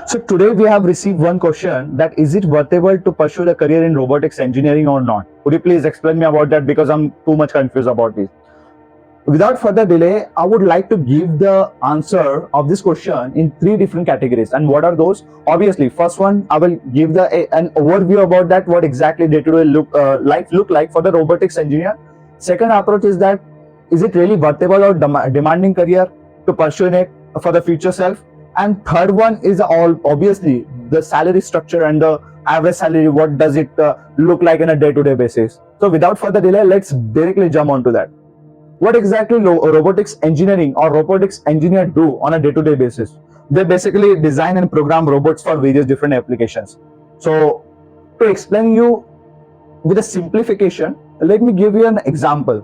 So today we have received one question, that is it worthwhile to pursue the career in robotics engineering or not? Could you please explain me about that, because I'm too much confused about this. Without further delay, I would like to give the answer of this question in three different categories. And what are those? Obviously, first one, I will give an overview about that, what exactly day-to-day life look like for the robotics engineer. Second approach is that, is it really worthwhile or demanding career to pursue it for the future self? And third one is all obviously the salary structure and the average salary. What does it look like on a day-to-day basis? So without further delay, let's directly jump onto that. What exactly robotics engineering or robotics engineer do on a day-to-day basis? They basically design and program robots for various different applications. So to explain you with a simplification, let me give you an example.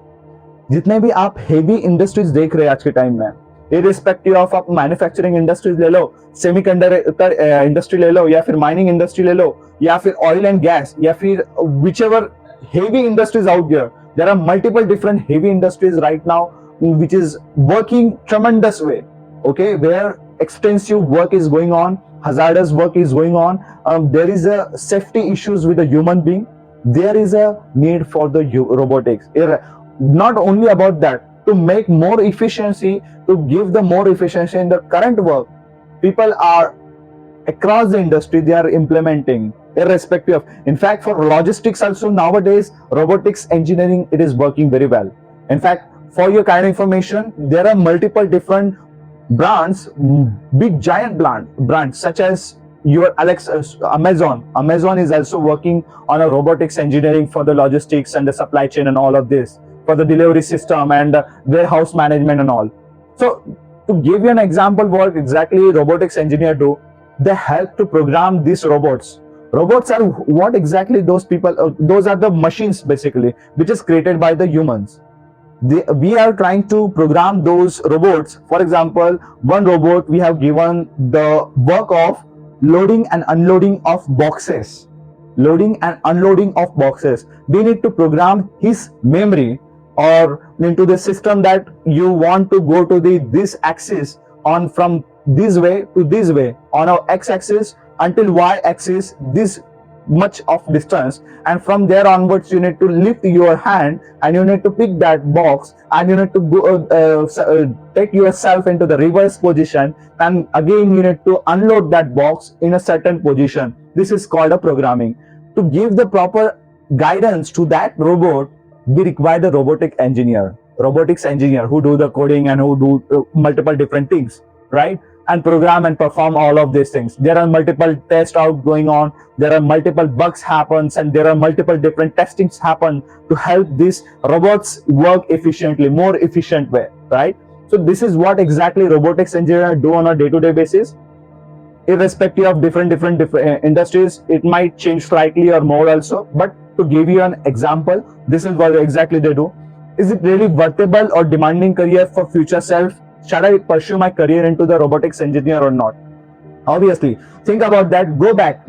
जितने भी आप heavy industries देख रहे हैं आज के time में, irrespective of आप मैन्युफैक्चरिंग इंडस्ट्रीज ले लो, सेमीकंडक्टर इंडस्ट्री ले लो, या फिर माइनिंग इंडस्ट्री ले लो, या फिर ऑयल एंड गैस, या फिर whichever heavy industries out there, there are multiple different heavy industries right now which is working tremendous way, okay, where extensive work is going on, hazardous work is going on, there is a safety issues with the human being, there is a need for the robotics. Not only about that, to make more efficiency, to give the more efficiency in the current work, people are across the industry, they are implementing irrespective of. In fact, for logistics also nowadays, robotics engineering, it is working very well. In fact, for your kind of information, there are multiple different brands, big giant brands such as your Amazon. Amazon is also working on a robotics engineering for the logistics and the supply chain and all of this, for the delivery system and warehouse management and all. So to give you an example, what exactly robotics engineer do, they help to program these robots. Robots are what exactly those people, those are the machines basically, which is created by the humans. We are trying to program those robots. For example, one robot, we have given the work of loading and unloading of boxes. Loading and unloading of boxes. We need to program his memory or into the system that you want to go to this axis on from this way to this way on our x-axis until y-axis this much of distance, and from there onwards you need to lift your hand and you need to pick that box and you need to go take yourself into the reverse position, and again you need to unload that box in a certain position. This is called a programming. To give the proper guidance to that robot, we require the robotics engineer who do the coding and who do multiple different things, right? And program and perform all of these things. There are multiple tests out going on, there are multiple bugs happens, and there are multiple different testings happen to help these robots work efficiently, more efficient way, right? So this is what exactly robotics engineers do on a day-to-day basis. Irrespective of different industries, it might change slightly or more also, but to give you an example, this is what exactly they do. Is it really worthwhile or demanding career for future self? Should I pursue my career into the robotics engineer or not? Obviously, think about that. Go back,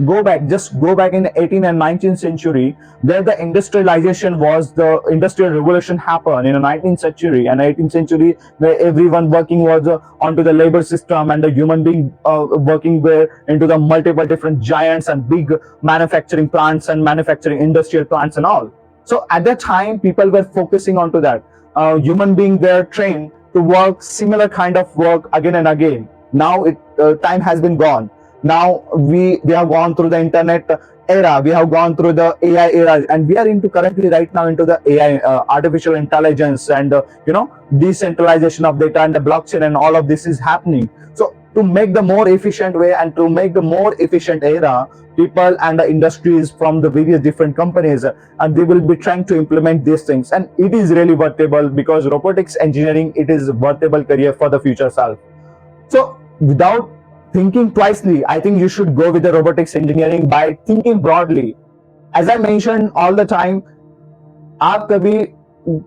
just go back in the 18th and 19th century, where the industrialization was, the industrial revolution happened in the 19th century and 18th century, where everyone working was onto the labor system and the human being working were into the multiple different giants and big manufacturing plants and manufacturing industrial plants and all. So at that time, people were focusing onto that. Human beings were trained to work similar kind of work again and again. Now time has been gone. Now we have gone through the internet era, we have gone through the AI era, and we are into currently right now into the AI, artificial intelligence, and decentralization of data and the blockchain, and all of this is happening. So to make the more efficient way and to make the more efficient era, people and the industries from the various different companies, and they will be trying to implement these things, and it is really worthwhile, because robotics engineering, it is a worthwhile career for the future self. So without thinking twicely, I think you should go with the robotics engineering by thinking broadly. As I mentioned all the time, आप कभी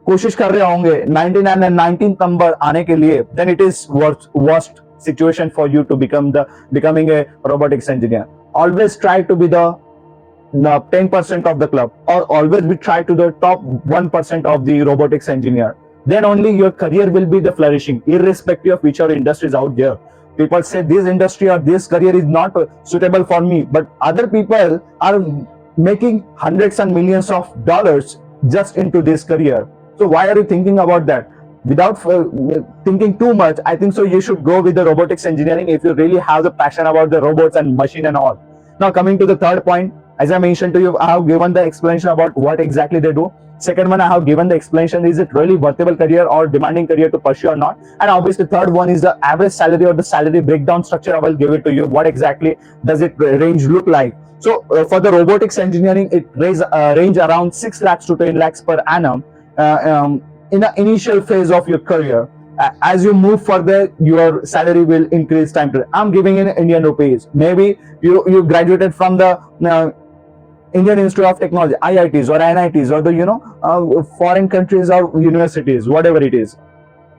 कोशिश कर रहे होंगे 99 and 19th number आने के लिए, then it is worst situation for you to becoming a robotics engineer. Always try to be the 10% of the club, or always be try to the top 1% of the robotics engineer. Then only your career will be the flourishing, irrespective of which are industries out there. People say this industry or this career is not suitable for me, but other people are making hundreds and millions of dollars just into this career. So why are you thinking about that? Without thinking too much, I think so you should go with the robotics engineering if you really have the passion about the robots and machine and all. Now coming to the third point, as I mentioned to you, I have given the explanation about what exactly they do. Second one, I have given the explanation, is it really worthwhile career or demanding career to pursue or not? And obviously third one is the average salary or the salary breakdown structure. I will give it to you. What exactly does it range look like? So for the robotics engineering, it range around 6 lakhs to 10 lakhs per annum in the initial phase of your career. As you move further, your salary will increase time to. I'm giving in Indian rupees. Maybe you graduated from the Indian Institute of Technology, IITs or NITs or the foreign countries or universities, whatever it is.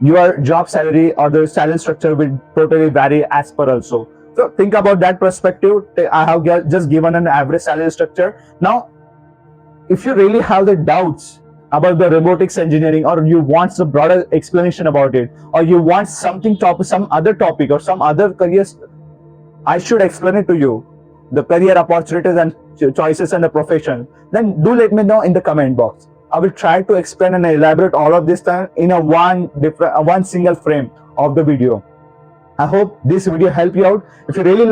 Your job salary or the salary structure will totally vary as per also. So think about that perspective. I have just given an average salary structure. Now, if you really have the doubts about the robotics engineering, or you want some broader explanation about it, or you want some other topic or some other careers, I should explain it to you, the career opportunities and choices and the profession, then do let me know in the comment box. I will try to explain and elaborate all of this time in a one single frame of the video. I hope this video helped you out. If you really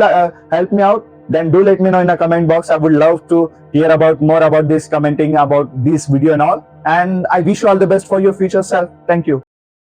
help me out, then do let me know in the comment box. I would love to hear about more about this, commenting about this video and all. And I wish you all the best for your future self. Thank you.